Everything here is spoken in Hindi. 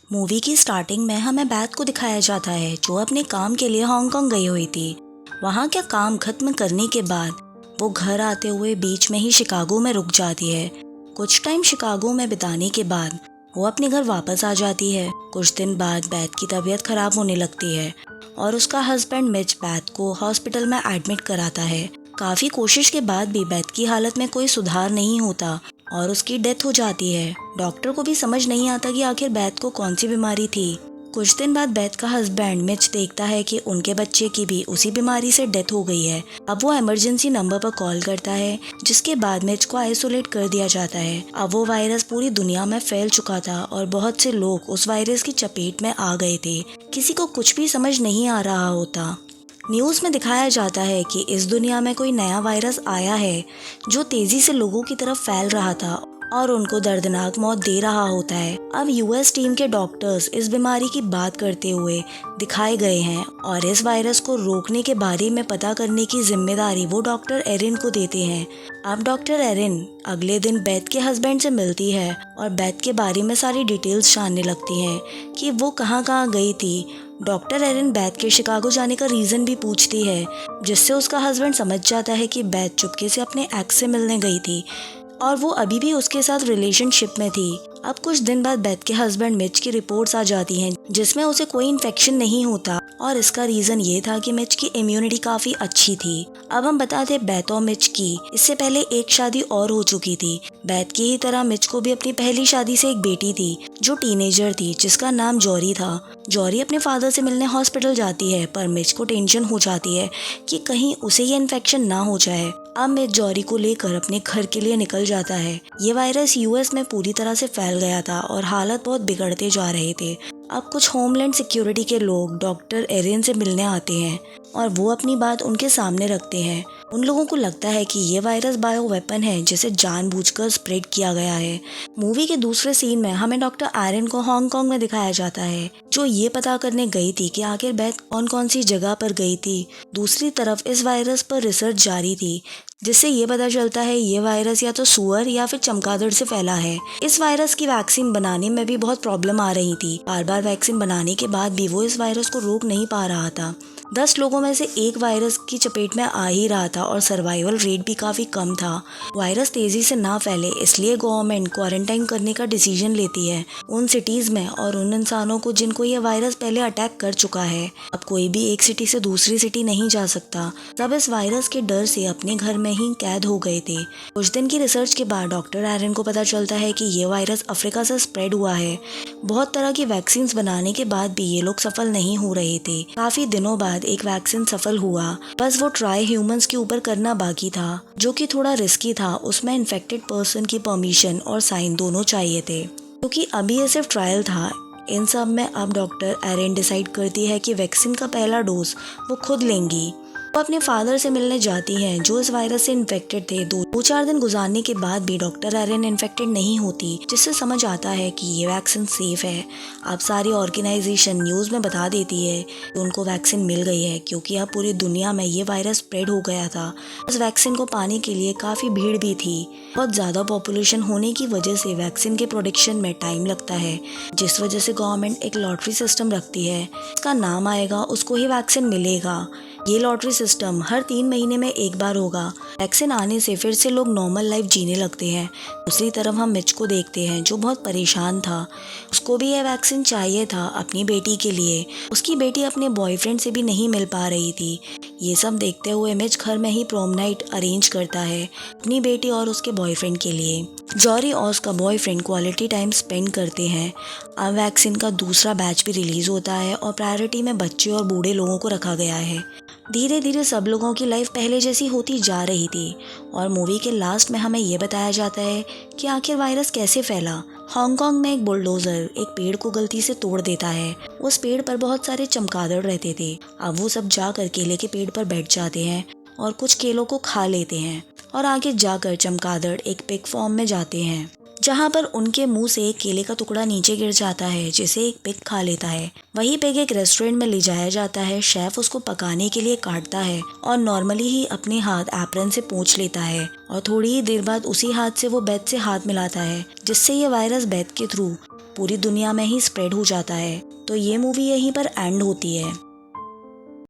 मूवी की स्टार्टिंग में हमें बैथ को दिखाया जाता है जो अपने काम के लिए हांगकांग गई हुई थी। वहाँ का काम खत्म करने के बाद वो घर आते हुए बीच में ही शिकागो में रुक जाती है। कुछ टाइम शिकागो में बिताने के बाद वो अपने घर वापस आ जाती है। कुछ दिन बाद बैथ की तबीयत खराब होने लगती है और उसका हस्बैंड मिच बैथ को हॉस्पिटल में एडमिट कराता है। काफ़ी कोशिश के बाद भी बैथ की हालत में कोई सुधार नहीं होता और उसकी डेथ हो जाती है। डॉक्टर को भी समझ नहीं आता कि आखिर बैथ को कौन सी बीमारी थी। कुछ दिन बाद बैथ का हस्बैंड मिच देखता है कि उनके बच्चे की भी उसी बीमारी से डेथ हो गई है। अब वो इमरजेंसी नंबर पर कॉल करता है, जिसके बाद मिच को आइसोलेट कर दिया जाता है। अब वो वायरस पूरी दुनिया में फैल चुका था और बहुत से लोग उस वायरस की चपेट में आ गए थे। किसी को कुछ भी समझ नहीं आ रहा होता। न्यूज़ में दिखाया जाता है कि इस दुनिया में कोई नया वायरस आया है जो तेजी से लोगों की तरफ फैल रहा था और उनको दर्दनाक मौत दे रहा होता है। अब यूएस टीम के डॉक्टर्स इस बीमारी की बात करते हुए दिखाए गए हैं और इस वायरस को रोकने के बारे में पता करने की जिम्मेदारी वो डॉक्टर एरिन को देते हैं। अब डॉक्टर एरिन अगले दिन बैथ के हस्बैंड से मिलती है और बैथ के बारे में सारी डिटेल्स जानने लगती हैं कि वो कहाँ कहाँ गई थी। डॉक्टर एरिन बैथ के शिकागो जाने का रीज़न भी पूछती है, जिससे उसका हस्बैंड समझ जाता है कि बैथ चुपके से अपने एक्स से मिलने गई थी और वो अभी भी उसके साथ रिलेशनशिप में थी। अब कुछ दिन बाद बैथ के हस्बैंड मिच की रिपोर्ट्स आ जाती हैं जिसमें उसे कोई इन्फेक्शन नहीं होता और इसका रीज़न ये था कि मिच की इम्यूनिटी काफ़ी अच्छी थी। अब हम बताते बैथ और मिच की इससे पहले एक शादी और हो चुकी थी। बैथ की ही तरह मिच को भी अपनी पहली शादी से एक बेटी थी जो टीनेजर थी, जिसका नाम जॉरी था। जॉरी अपने फादर से मिलने हॉस्पिटल जाती है, पर मिच को टेंशन हो जाती है कि कहीं उसे ये इन्फेक्शन ना हो जाए। अब मिच जॉरी को लेकर अपने घर के लिए निकल जाता है। ये वायरस यूएस में पूरी तरह से फैल गया था और हालत बहुत बिगड़ते जा रहे थे। अब कुछ होमलैंड सिक्योरिटी के लोग डॉक्टर एरिन से मिलने आते हैं और वो अपनी बात उनके सामने रखते हैं। उन लोगों को लगता है कि ये वायरस बायो वेपन है जिसे जानबूझकर स्प्रेड किया गया है। मूवी के दूसरे सीन में हमें डॉक्टर एरिन को हांगकांग में दिखाया जाता है, जो ये पता करने गई थी कि आखिर बैथ कौन कौन सी जगह पर गई थी। दूसरी तरफ इस वायरस पर रिसर्च जारी थी, जिससे ये पता चलता है ये वायरस या तो सुअर या फिर चमगादड़ से फैला है। इस वायरस की वैक्सीन बनाने में भी बहुत प्रॉब्लम आ रही थी। बार बार वैक्सीन बनाने के बाद भी वो इस वायरस को रोक नहीं पा रहा था। 10 लोगों में से एक वायरस की चपेट में आ ही रहा था और सर्वाइवल रेट भी काफ़ी कम था। वायरस तेज़ी से ना फैले इसलिए गवर्नमेंट क्वारंटाइन करने का डिसीजन लेती है उन सिटीज़ में और उन इंसानों को जिनको ये वायरस पहले अटैक कर चुका है। अब कोई भी एक सिटी से दूसरी सिटी नहीं जा सकता। सब इस वायरस के डर से अपने घर में ही कैद हो गए थे। कुछ दिन की रिसर्च के बाद डॉक्टर एरिन को पता चलता है कि ये वायरस अफ्रीका से स्प्रेड हुआ है। बहुत तरह की वैक्सीन बनाने के बाद भी ये लोग सफल नहीं हो रहे थे। काफ़ी दिनों बाद एक वैक्सीन सफल हुआ, बस वो ट्राई ह्यूमंस के ऊपर करना बाकी था, जो कि थोड़ा रिस्की था। उसमें इन्फेक्टेड पर्सन की परमिशन और साइन दोनों चाहिए थे, क्योंकि अभी ये सिर्फ ट्रायल था। इन सब में अब डॉक्टर एरिन डिसाइड करती है कि वैक्सीन का पहला डोज वो खुद लेंगी। वो अपने फादर से मिलने जाती हैं जो इस वायरस से इन्फेक्टेड थे। 2-4 दिन गुजारने के बाद भी डॉक्टर एरिन इन्फेक्टेड नहीं होती, जिससे समझ आता है कि ये वैक्सीन सेफ है। अब सारी ऑर्गेनाइजेशन न्यूज़ में बता देती है कि उनको वैक्सीन मिल गई है, क्योंकि अब पूरी दुनिया में ये वायरस स्प्रेड हो गया था। इस वैक्सीन को पाने के लिए काफ़ी भीड़ भी थी। बहुत ज़्यादा पॉपुलेशन होने की वजह से वैक्सीन के प्रोडक्शन में टाइम लगता है, जिस वजह से गवर्नमेंट एक लॉटरी सिस्टम रखती है। उसका नाम आएगा उसको ही वैक्सीन मिलेगा। ये लॉटरी सिस्टम हर 3 महीने में एक बार होगा। वैक्सीन आने से फिर से लोग नॉर्मल लाइफ जीने लगते हैं। दूसरी तरफ हम मिच को देखते हैं जो बहुत परेशान था। उसको भी यह वैक्सीन चाहिए था अपनी बेटी के लिए। उसकी बेटी अपने बॉयफ्रेंड से भी नहीं मिल पा रही थी। ये सब देखते हुए मिच घर में ही प्रोम नाइट अरेंज करता है अपनी बेटी और उसके बॉयफ्रेंड के लिए। जॉरी और उसका बॉयफ्रेंड क्वालिटी टाइम स्पेंड करते हैं। अब वैक्सीन का दूसरा बैच भी रिलीज होता है और प्रायोरिटी में बच्चे और बूढ़े लोगों को रखा गया है। धीरे धीरे सब लोगों की लाइफ पहले जैसी होती जा रही थी और मूवी के लास्ट में हमें ये बताया जाता है कि आखिर वायरस कैसे फैला। हांगकांग में एक बुलडोजर एक पेड़ को गलती से तोड़ देता है। उस पेड़ पर बहुत सारे चमगादड़ रहते थे। अब वो सब जाकर केले के पेड़ पर बैठ जाते हैं और कुछ केलों को खा लेते हैं और आगे जाकर चमगादड़ एक पिग फॉर्म में जाते हैं, जहाँ पर उनके मुंह से एक केले का टुकड़ा नीचे गिर जाता है, जिसे एक पिग खा लेता है। वही पिग एक रेस्टोरेंट में ले जाया जाता है। शेफ उसको पकाने के लिए काटता है और नॉर्मली ही अपने हाथ एप्रन से पोंछ लेता है और थोड़ी ही देर बाद उसी हाथ से वो बैथ से हाथ मिलाता है, जिससे ये वायरस बैथ के थ्रू पूरी दुनिया में ही स्प्रेड हो जाता है। तो ये मूवी यहीं पर एंड होती है।